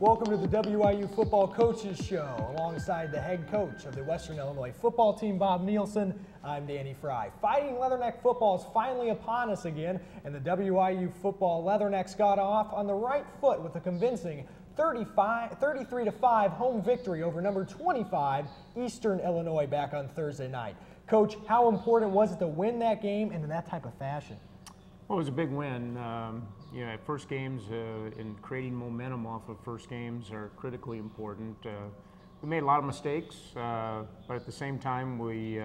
Welcome to the WIU Football Coaches Show. Alongside the head coach of the Western Illinois football team, Bob Nielsen, I'm Danny Fry. Fighting Leatherneck football is finally upon us again, and the WIU football Leathernecks got off on the right foot with a convincing 33-5 home victory over number 25 Eastern Illinois back on Thursday night. Coach, how important was it to win that game and in that type of fashion? Well, it was a big win. First games and creating momentum off of first games are critically important. We made a lot of mistakes, but at the same time, we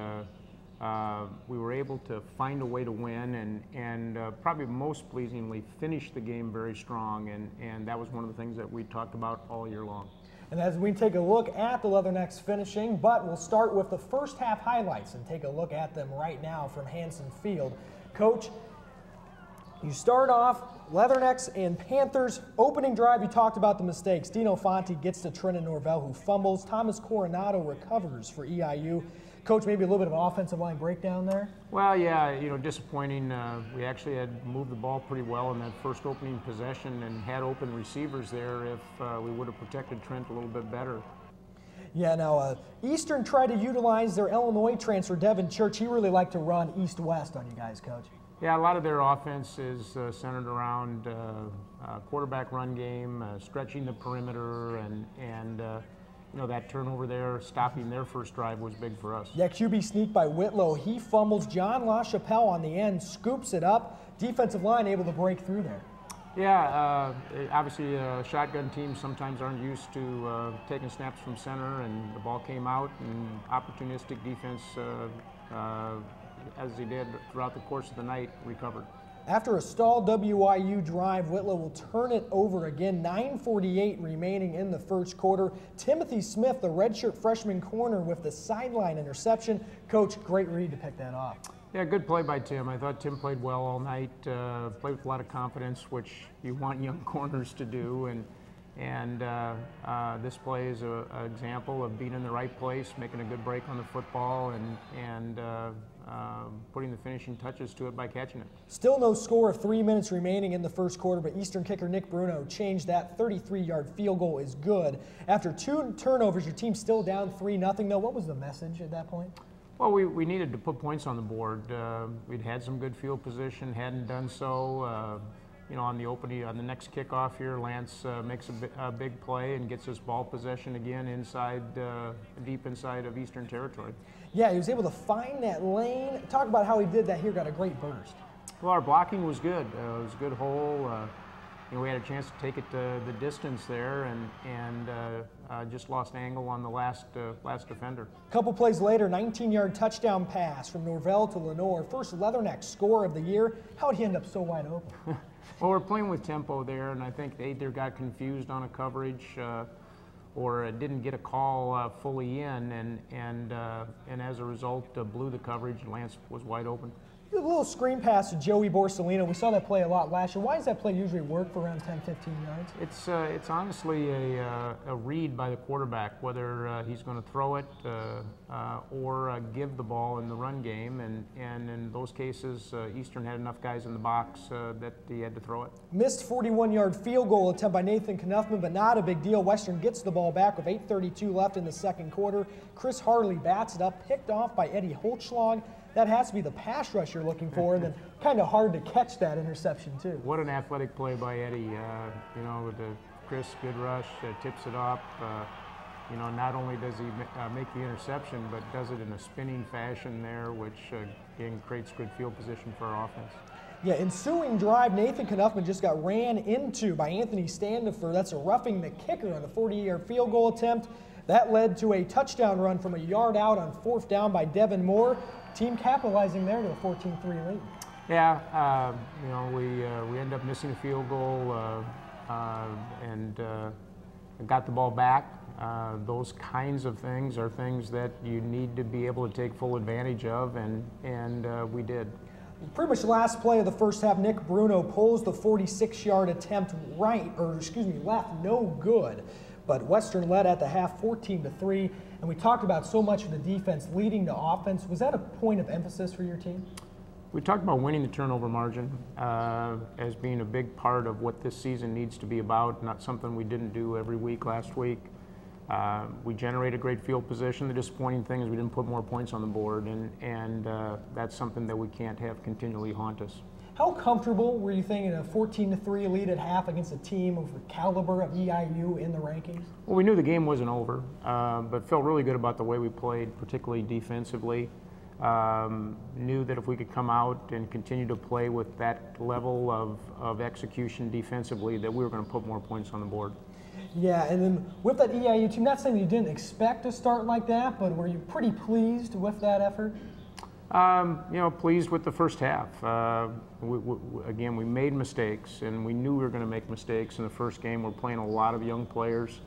were able to find a way to win and probably most pleasingly finish the game very strong, and that was one of the things that we talked about all year long. And as we take a look at the Leathernecks finishing, but we'll start with the first half highlights and take a look at them right now from Hanson Field. Coach, you start off Leathernecks and Panthers opening drive. You talked about the mistakes. Dino Fonte gets to Trenton Norvell, who fumbles. Thomas Coronado recovers for EIU. Coach, maybe a little bit of an offensive line breakdown there? Well, yeah, disappointing. We actually had moved the ball pretty well in that first opening possession and had open receivers there if we would have protected Trent a little bit better. Yeah, now Eastern tried to utilize their Illinois transfer, Devin Church. He really liked to run east-west on you guys, Coach. Yeah, a lot of their offense is centered around quarterback run game, stretching the perimeter, and that turnover there, stopping their first drive was big for us. Yeah, QB sneak by Whitlow. He fumbles. John LaChapelle on the end scoops it up. Defensive line able to break through there. Yeah, obviously shotgun teams sometimes aren't used to taking snaps from center, and the ball came out, and opportunistic defense as he did throughout the course of the night, recovered. After a stalled WIU drive, Whitlow will turn it over again. 9:48 remaining in the first quarter. Timothy Smith, the redshirt freshman corner, with the sideline interception. Coach, great read to pick that off. Yeah, good play by Tim. I thought Tim played well all night, played with a lot of confidence, which you want young corners to do. And this play is an example of being in the right place, making a good break on the football, and putting the finishing touches to it by catching it. Still no score, 3 minutes remaining in the first quarter, but Eastern kicker Nick Bruno changed that. 33-yard field goal is good. After 2 turnovers, your team's still down 3-0, though. What was the message at that point? Well, we needed to put points on the board. We'd had some good field position, hadn't done so. On the next kickoff here, Lance makes a big play and gets us ball possession again inside, deep inside of Eastern territory. Yeah, he was able to find that lane. Talk about how he did that here, got a great burst. Well, our blocking was good. It was a good hole. We had a chance to take it the distance there, and just lost angle on the last defender. A couple plays later, 19-yard touchdown pass from Norvell to Lenore. First Leatherneck score of the year. How did he end up so wide open? Well, we're playing with tempo there, and I think they either got confused on a coverage or didn't get a call fully in, and as a result blew the coverage, and Lance was wide open. A little screen pass to Joey Borsellino. We saw that play a lot last year. Why does that play usually work for around 10, 15 yards? It's honestly a read by the quarterback, whether he's going to throw it or give the ball in the run game. And in those cases, Eastern had enough guys in the box that he had to throw it. Missed 41-yard field goal attempt by Nathan Knuffman, but not a big deal. Western gets the ball back with 8:32 left in the second quarter. Chris Harley bats it up, picked off by Eddie Holtzschlag. That has to be the pass rush you're looking for, and then kind of hard to catch that interception, too. What an athletic play by Eddie. With the Chris, good rush, tips it up. Not only does he make the interception, but does it in a spinning fashion there, which, again, creates good field position for our offense. Yeah, ensuing drive, Nathan Knuffman just got ran into by Anthony Standifer. That's a roughing the kicker on the 40-yard field goal attempt. That led to a touchdown run from a yard out on 4th down by Devin Moore. Team capitalizing there to a 14-3 lead. Yeah, we end up missing a field goal and got the ball back. Those kinds of things are things that you need to be able to take full advantage of, and we did. Pretty much the last play of the first half, Nick Bruno pulls the 46-yard attempt left, no good. But Western led at the half 14-3, and we talked about so much of the defense leading to offense. Was that a point of emphasis for your team? We talked about winning the turnover margin as being a big part of what this season needs to be about, not something we didn't do every week last week. We generated great field position. The disappointing thing is we didn't put more points on the board, and that's something that we can't have continually haunt us. How comfortable were you thinking a 14-3 lead at half against a team of the caliber of EIU in the rankings? Well, we knew the game wasn't over, but felt really good about the way we played, particularly defensively. Knew that if we could come out and continue to play with that level of execution defensively, that we were going to put more points on the board. Yeah, and then with that EIU team, not saying you didn't expect to start like that, but were you pretty pleased with that effort? Pleased with the first half. Again, we made mistakes, and we knew we were going to make mistakes in the first game. We're playing a lot of young players.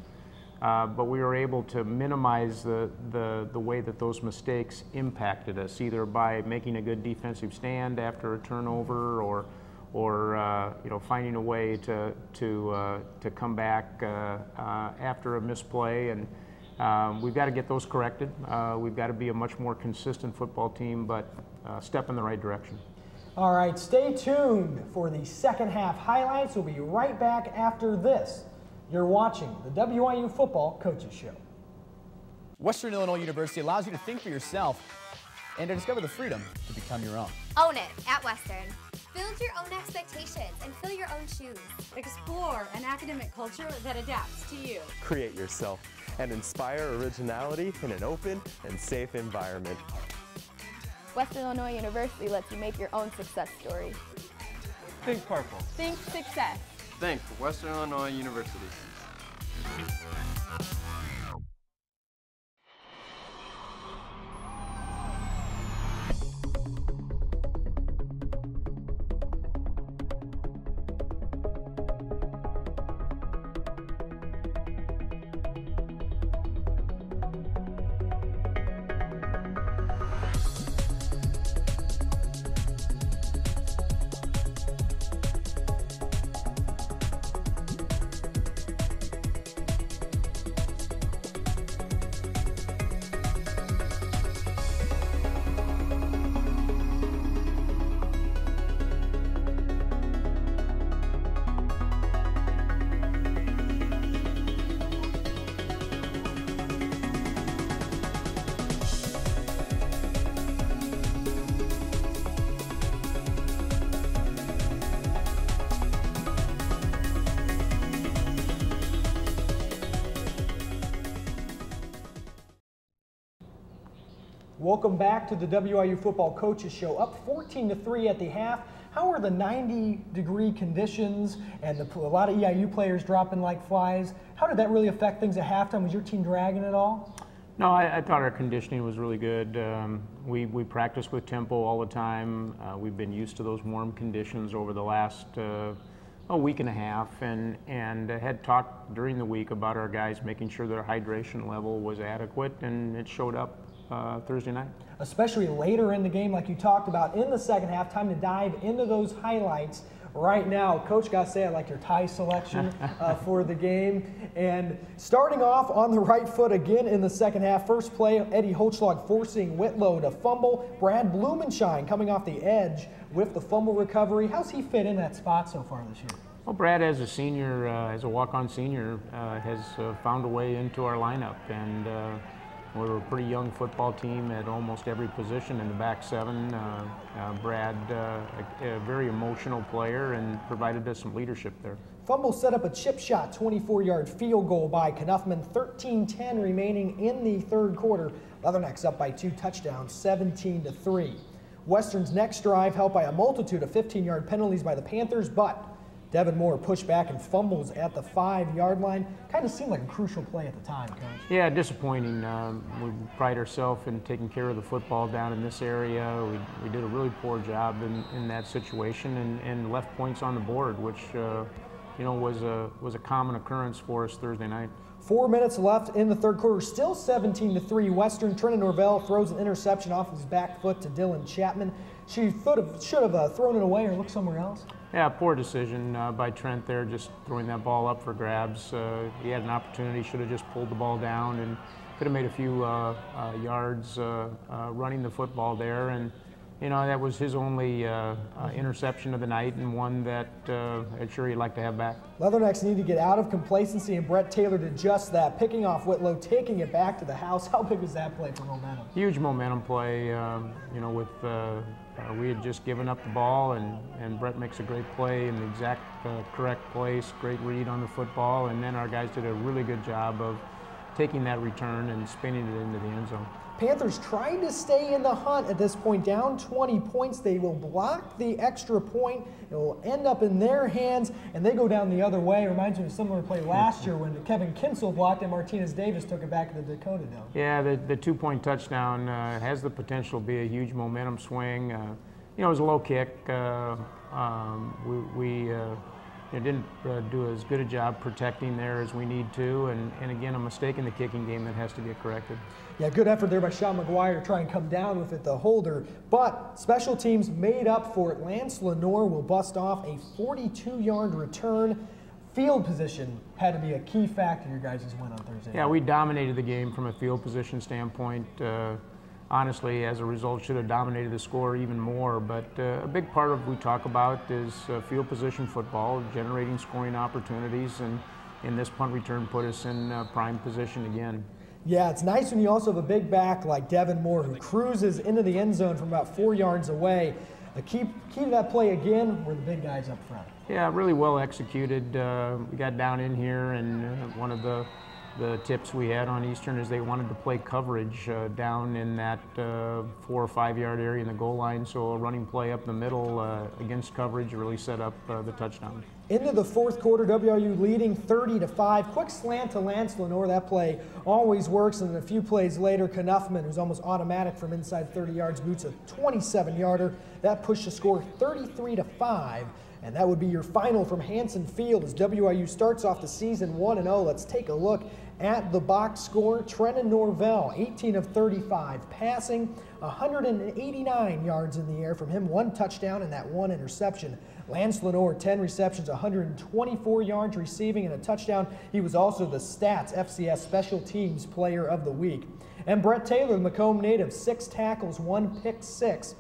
But we were able to minimize the way that those mistakes impacted us, either by making a good defensive stand after a turnover, or finding a way to come back after a misplay. And we've got to get those corrected. We've got to be a much more consistent football team, but step in the right direction. All right, stay tuned for the second half highlights. We'll be right back after this. You're watching the WIU Football Coaches Show. Western Illinois University allows you to think for yourself and to discover the freedom to become your own. Own it at Western. Build your own expectations and fill your own shoes. Explore an academic culture that adapts to you. Create yourself and inspire originality in an open and safe environment. Western Illinois University lets you make your own success story. Think purple. Think success. Think Western Illinois University. Welcome back to the WIU Football Coaches Show. Up 14-3 at the half. How are the 90-degree conditions and a lot of EIU players dropping like flies? How did that really affect things at halftime? Was your team dragging at all? No, I thought our conditioning was really good. We practice with tempo all the time. We've been used to those warm conditions over the last a week and a half, and had talked during the week about our guys making sure their hydration level was adequate, and it showed up Thursday night. Especially later in the game, like you talked about in the second half. Time to dive into those highlights right now. Coach, gotta say I like your tie selection for the game. And starting off on the right foot again in the second half. First play, Eddie Holtzschlag forcing Whitlow to fumble. Brad Blumenshine coming off the edge with the fumble recovery. How's he fit in that spot so far this year? Well, Brad, as a senior, as a walk-on senior, has found a way into our lineup, and we're a pretty young football team at almost every position in the back seven. Brad, a very emotional player, and provided us some leadership there. Fumble set up a chip shot, 24-yard field goal by Knuffman. 13-10 remaining in the third quarter. Leathernecks up by 2 touchdowns, 17-3. Western's next drive helped by a multitude of 15-yard penalties by the Panthers, but Devin Moore pushed back and fumbles at the 5-yard line. Kind of seemed like a crucial play at the time, Coach. Yeah, disappointing. We pride ourselves in taking care of the football down in this area. We did a really poor job in that situation, and left points on the board, which was a common occurrence for us Thursday night. 4 minutes left in the third quarter, still 17-3. Western. Trenton Norvell throws an interception off his back foot to Dylan Chapman. She should have thrown it away or looked somewhere else. Yeah, poor decision by Trent there, just throwing that ball up for grabs. He had an opportunity, should have just pulled the ball down, and could have made a few yards running the football there. And that was his only interception of the night, and one that I'm sure he'd like to have back. Leathernecks need to get out of complacency, and Brett Taylor did just that, picking off Whitlow, taking it back to the house. How big was that play for momentum? Huge momentum play. We had just given up the ball, and Brett makes a great play in the exact correct place, great read on the football, and then our guys did a really good job of taking that return and spinning it into the end zone. Panthers trying to stay in the hunt at this point, down 20 points. They will block the extra point. It will end up in their hands, and they go down the other way. It reminds me of a similar play last year when Kevin Kinsel blocked and Martinez Davis took it back to the Dakota Dome. Yeah, the two-point touchdown has the potential to be a huge momentum swing. It was a low kick. We didn't do as good a job protecting there as we need to, and again, a mistake in the kicking game that has to get corrected. Yeah, good effort there by Sean McGuire to try and come down with it, the holder. But special teams made up for it. Lance Lenore will bust off a 42-yard return. Field position had to be a key factor in your guys' win on Thursday. Yeah, we dominated the game from a field position standpoint. Honestly, as a result, should have dominated the score even more. But a big part of what we talk about is field position football, generating scoring opportunities, and this punt return put us in prime position again. Yeah, it's nice when you also have a big back like Devin Moore who cruises into the end zone from about 4 yards away. The key to that play again were the big guys up front. Yeah, really well executed. We got down in here, and one of the tips we had on Eastern is they wanted to play coverage down in that 4 or 5 yard area in the goal line, so a running play up the middle against coverage really set up the touchdown. Into the fourth quarter, WRU leading 30-5. Quick slant to Lance Lenore. That play always works, and then a few plays later, Knuffman, who's almost automatic from inside 30 yards, boots a 27-yarder. That pushed the score 33-5. And that would be your final from Hanson Field as WIU starts off the season 1-0. Let's take a look at the box score. Trenton Norvell, 18 of 35, passing 189 yards in the air from him, 1 touchdown and that 1 interception. Lance Lenore, 10 receptions, 124 yards receiving and a touchdown. He was also the Stats FCS Special Teams Player of the Week. And Brett Taylor, the Macomb native, 6 tackles, 1 pick six.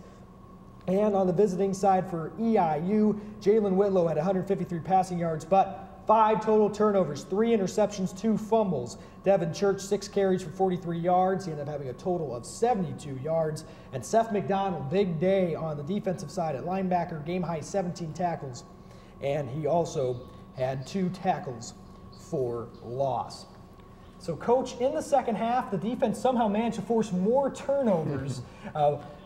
And on the visiting side for EIU, Jalen Whitlow had 153 passing yards, but 5 total turnovers, 3 interceptions, 2 fumbles. Devin Church, 6 carries for 43 yards. He ended up having a total of 72 yards. And Seth McDonald, big day on the defensive side at linebacker, game high 17 tackles. And he also had 2 tackles for loss. So, Coach, in the second half, the defense somehow managed to force more turnovers.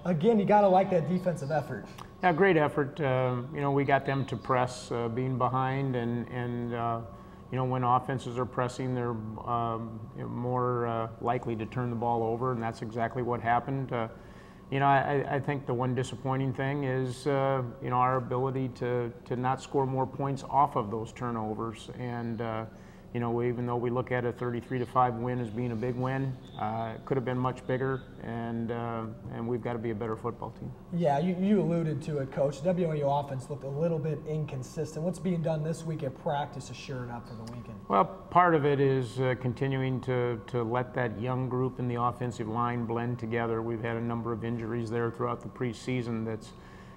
Again, you got to like that defensive effort. Yeah, great effort. We got them to press being behind, and when offenses are pressing, they're more likely to turn the ball over, and that's exactly what happened. I think the one disappointing thing is, our ability to not score more points off of those turnovers. And, even though we look at a 33-5 win as being a big win, it could have been much bigger, and we've got to be a better football team. Yeah, you alluded to it, Coach. The WIU offense looked a little bit inconsistent. What's being done this week at practice to shore it up for the weekend? Well, part of it is continuing to let that young group in the offensive line blend together. We've had a number of injuries there throughout the preseason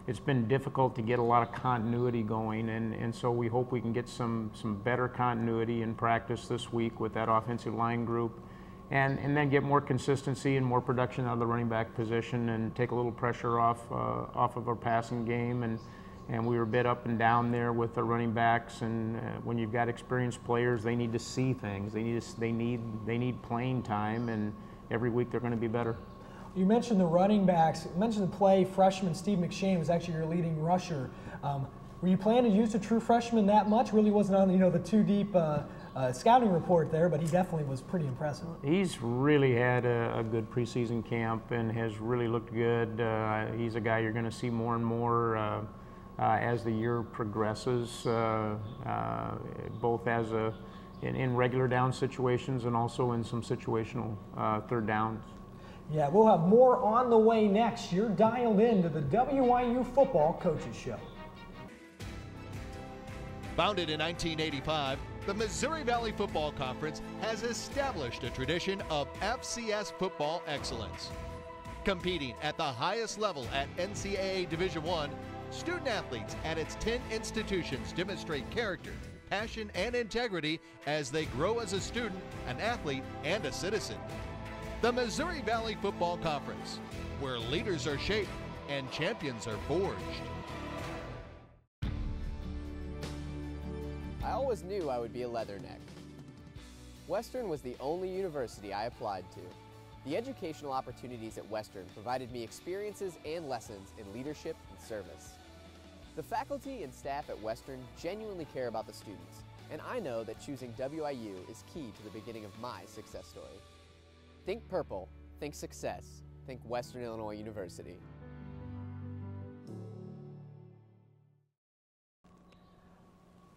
it's been difficult to get a lot of continuity going, and so we hope we can get some better continuity in practice this week with that offensive line group, and then get more consistency and more production out of the running back position and take a little pressure off of our passing game. And we were a bit up and down there with the running backs, and when you've got experienced players, they need to see things. They need playing time, and every week they're going to be better. You mentioned the running backs. You mentioned the play. Freshman Steve McShane was actually your leading rusher. Were you planning to use a true freshman that much? Really wasn't on the too deep scouting report there, but he definitely was pretty impressive. He's really had a good preseason camp and has really looked good. He's a guy you're going to see more and more as the year progresses, both as in regular down situations and also in some situational third downs. Yeah, we'll have more on the way next. You're dialed in to the WIU Football Coaches Show. Founded in 1985, the Missouri Valley Football Conference has established a tradition of FCS football excellence. Competing at the highest level at NCAA Division I, student athletes at its 10 institutions demonstrate character, passion, and integrity as they grow as a student, an athlete, and a citizen. The Missouri Valley Football Conference, where leaders are shaped and champions are forged. I always knew I would be a leatherneck. Western was the only university I applied to. The educational opportunities at Western provided me experiences and lessons in leadership and service. The faculty and staff at Western genuinely care about the students, and I know that choosing WIU is key to the beginning of my success story. Think purple, think success, think Western Illinois University.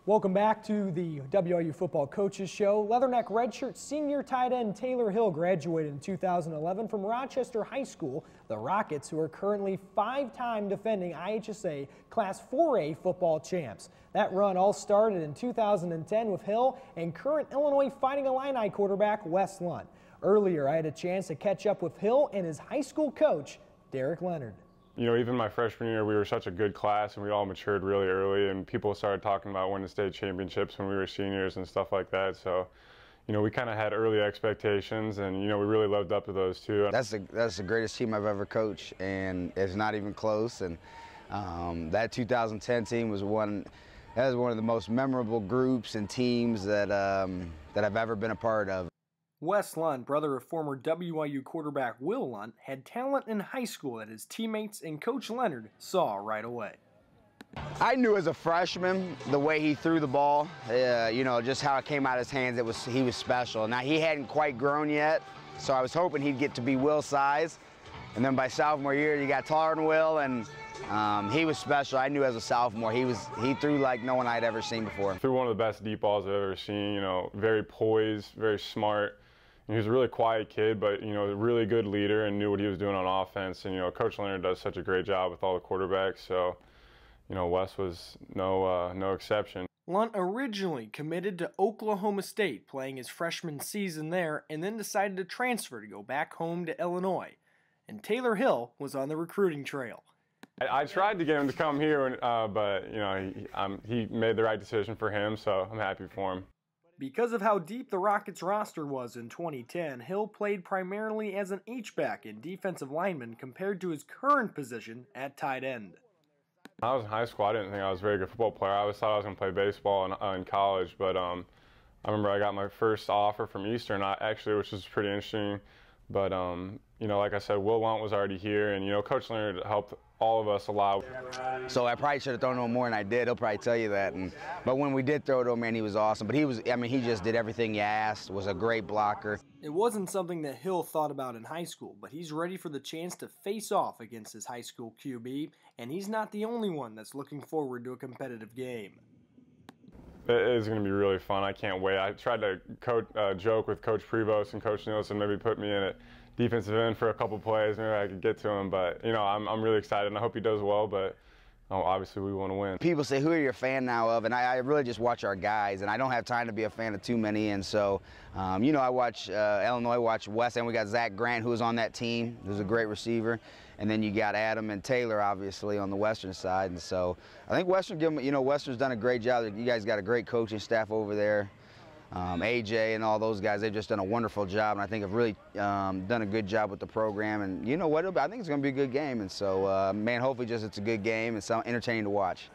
Welcome back to the WIU Football Coaches Show. Leatherneck redshirt senior tight end Taylor Hill graduated in 2011 from Rochester High School. The Rockets, who are currently 5-time defending IHSA Class 4A football champs. That run all started in 2010 with Hill and current Illinois Fighting Illini quarterback Wes Lunt. Earlier, I had a chance to catch up with Hill and his high school coach, Derek Leonard. You know, even my freshman year, we were such a good class and we all matured really early, and people started talking about winning state championships when we were seniors and stuff like that. So, you know, we kind of had early expectations, and, you know, we really lived up to those too. That's the greatest team I've ever coached, and it's not even close. And that 2010 team was one of the most memorable groups and teams that I've ever been a part of. Wes Lunt, brother of former WIU quarterback Will Lunt, had talent in high school that his teammates and Coach Leonard saw right away. I knew as a freshman the way he threw the ball, you know, just how it came out of his hands, he was special. Now, he hadn't quite grown yet, so I was hoping he'd get to be Will's size. And then by sophomore year, you got taller than Will, and he was special. I knew as a sophomore, he threw like no one I'd ever seen before. Threw one of the best deep balls I've ever seen, you know, very poised, very smart. He was a really quiet kid, but, you know, a really good leader and knew what he was doing on offense. And, you know, Coach Leonard does such a great job with all the quarterbacks. So, you know, Wes was no exception. Lunt originally committed to Oklahoma State, playing his freshman season there, and then decided to transfer to go back home to Illinois. And Taylor Hill was on the recruiting trail. I tried to get him to come here, but, you know, he made the right decision for him, so I'm happy for him. Because of how deep the Rockets roster was in 2010, Hill played primarily as an H-back and defensive lineman compared to his current position at tight end. When I was in high school, I didn't think I was a very good football player. I always thought I was going to play baseball in college, but I remember I got my first offer from Eastern, which was pretty interesting. But, you know, like I said, Will Lunt was already here, and, you know, Coach Leonard helped all of us a lot. So I probably should have thrown to him more than I did. He'll probably tell you that. But when we did throw to him, man, he was awesome. But he just did everything you asked, was a great blocker. It wasn't something that Hill thought about in high school, but he's ready for the chance to face off against his high school QB, and he's not the only one that's looking forward to a competitive game. It is going to be really fun. I can't wait. I tried to joke with Coach Prevost and Coach Nielsen, maybe put me in at defensive end for a couple plays. Maybe I could get to him, but, you know, I'm really excited, and I hope he does well, but obviously we want to win. People say, who are you a fan now of? And I really just watch our guys, and I don't have time to be a fan of too many. And so, you know, I watch Illinois, watch West, and we got Zach Grant, who was on that team, who's a great receiver. And then you got Adam and Taylor, obviously, on the Western side. And so I think Western's done a great job. You guys got a great coaching staff over there. AJ and all those guys, they've just done a wonderful job, and I think have really done a good job with the program. And you know what, I think it's going to be a good game. And so, man, hopefully it's a good game and so entertaining to watch.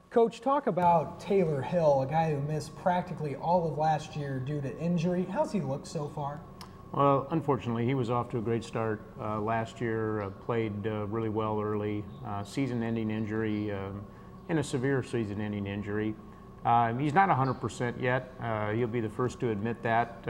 Coach, talk about Taylor Hill, a guy who missed practically all of last year due to injury. How's he look so far? Well, unfortunately, he was off to a great start last year, played really well early, season-ending injury, and a severe season-ending injury. He's not 100% yet. He'll be the first to admit that.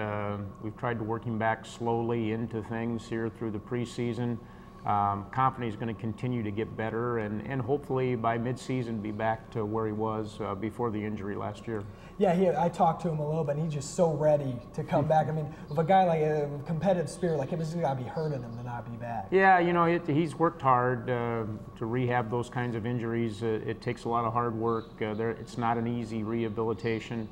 We've tried to work him back slowly into things here through the preseason. Confident he's going to continue to get better, and hopefully by midseason be back to where he was before the injury last year. Yeah, I talked to him a little bit, and he's just so ready to come back. I mean, with a guy like a competitive spirit like him, it's got to be hurting him to not be back. Yeah, you know, he's worked hard to rehab those kinds of injuries. It takes a lot of hard work. It's not an easy rehabilitation.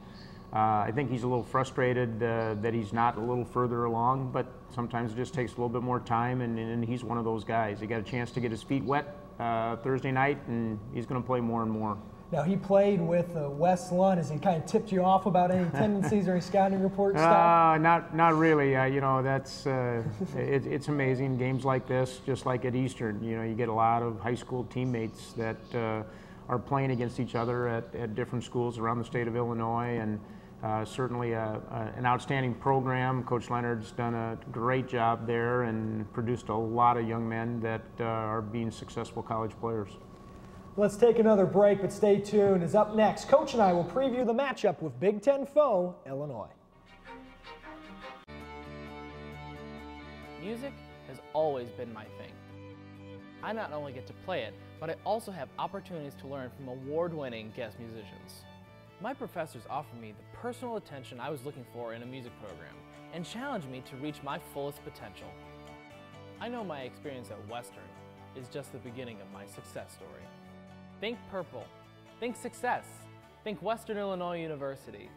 I think he's a little frustrated that he's not a little further along, but sometimes it just takes a little bit more time, and he's one of those guys. He got a chance to get his feet wet Thursday night, and he's going to play more and more. Now, he played with Wes Lund. Has he kind of tipped you off about any tendencies or any scouting report stuff? Not really. You know, that's it's amazing. Games like this, just like at Eastern, you know, you get a lot of high school teammates that are playing against each other at different schools around the state of Illinois, and certainly an outstanding program. Coach Leonard's done a great job there and produced a lot of young men that are being successful college players. Let's take another break, but stay tuned, as up next, Coach and I will preview the matchup with Big Ten foe, Illinois. Music has always been my thing. I not only get to play it, but I also have opportunities to learn from award-winning guest musicians. My professors offered me the personal attention I was looking for in a music program and challenged me to reach my fullest potential. I know my experience at Western is just the beginning of my success story. Think purple. Think success. Think Western Illinois University.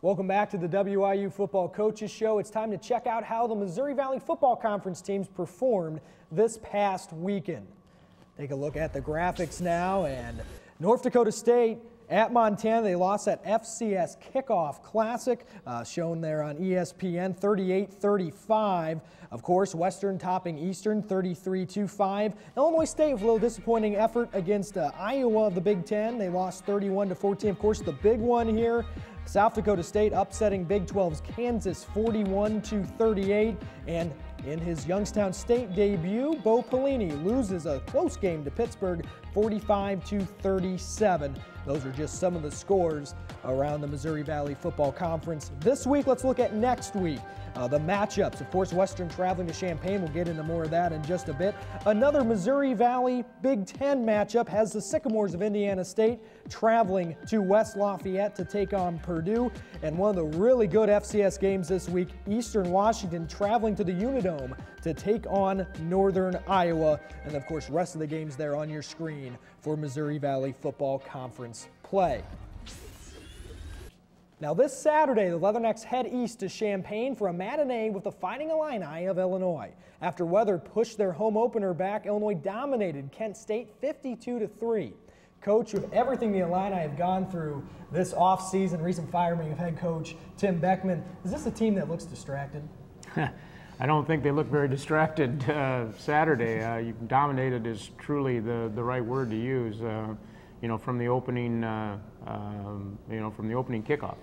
Welcome back to the WIU Football Coaches Show. It's time to check out how the Missouri Valley Football Conference teams performed this past weekend. Take a look at the graphics now, and North Dakota State at Montana, they lost that FCS Kickoff Classic, shown there on ESPN, 38-35. Of course, Western topping Eastern, 33-5. Illinois State with a little disappointing effort against Iowa of the Big Ten. They lost 31-14. Of course, the big one here, South Dakota State upsetting Big 12's Kansas 41-38. And in his Youngstown State debut, Bo Pelini loses a close game to Pittsburgh 45-37. Those are just some of the scores around the Missouri Valley Football Conference. This week, let's look at next week. The matchups. Of course, Western traveling to Champaign. We'll get into more of that in just a bit. Another Missouri Valley Big Ten matchup has the Sycamores of Indiana State traveling to West Lafayette to take on Purdue. And one of the really good FCS games this week, Eastern Washington traveling to the Unidome to take on Northern Iowa. And of course, rest of the games there on your screen for Missouri Valley Football Conference play. Now this Saturday, the Leathernecks head east to Champaign for a matinee with the Fighting Illini of Illinois. After weather pushed their home opener back, Illinois dominated Kent State 52-3. Coach, with everything the Illini have gone through this offseason, recent firing of head coach Tim Beckman, is this a team that looks distracted? I don't think they look very distracted Saturday. Dominated is truly the right word to use. You know, from the opening, from the opening kickoff,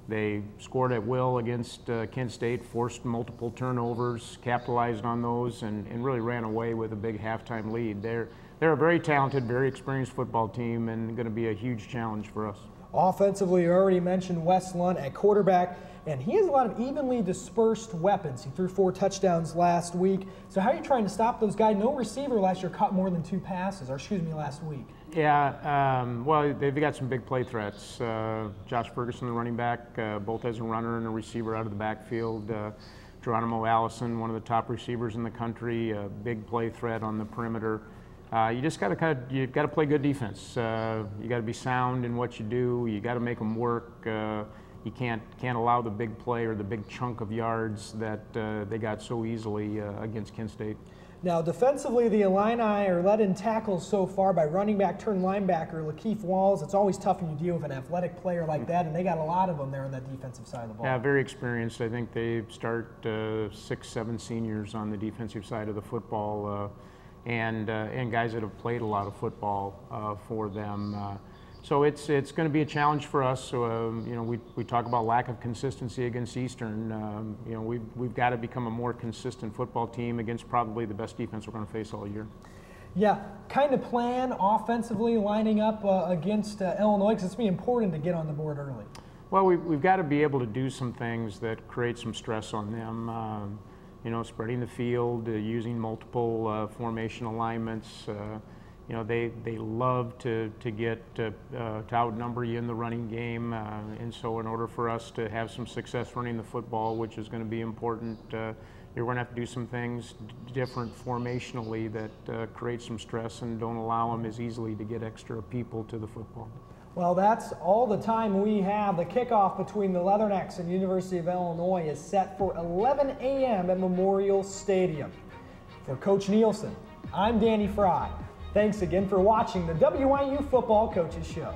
they scored at will against Kent State, forced multiple turnovers, capitalized on those, and really ran away with a big halftime lead. They're a very talented, very experienced football team, and going to be a huge challenge for us. Offensively, you already mentioned Wes Lund at quarterback, and he has a lot of evenly dispersed weapons. He threw 4 touchdowns last week. So how are you trying to stop those guys? No receiver last year caught more than 2 passes, or excuse me, last week. Yeah, well, they've got some big play threats. Josh Ferguson, the running back, both as a runner and a receiver out of the backfield. Geronimo Allison, one of the top receivers in the country, a big play threat on the perimeter. You just got to you've got to play good defense. You got to be sound in what you do. You got to make them work. You can't allow the big play or the big chunk of yards that they got so easily against Kent State. Now, defensively, the Illini are led in tackles so far by running back turned linebacker Lakeith Walls. It's always tough when you deal with an athletic player like that, and they got a lot of them there on that defensive side of the ball. Yeah, very experienced. I think they start 6, 7 seniors on the defensive side of the football, and guys that have played a lot of football for them. So it's going to be a challenge for us. So, we talk about lack of consistency against Eastern. We've got to become a more consistent football team against probably the best defense we're going to face all year. Yeah, kind of plan offensively lining up against Illinois, because it's going to be important to get on the board early. Well, we've got to be able to do some things that create some stress on them. You know, spreading the field, using multiple formation alignments. You know, they love to get to outnumber you in the running game, and so in order for us to have some success running the football, which is going to be important, you're going to have to do some things different formationally that create some stress and don't allow them as easily to get extra people to the football. Well, that's all the time we have. The kickoff between the Leathernecks and University of Illinois is set for 11 a.m. at Memorial Stadium. For Coach Nielsen, I'm Danny Fry. Thanks again for watching the WIU Football Coaches Show.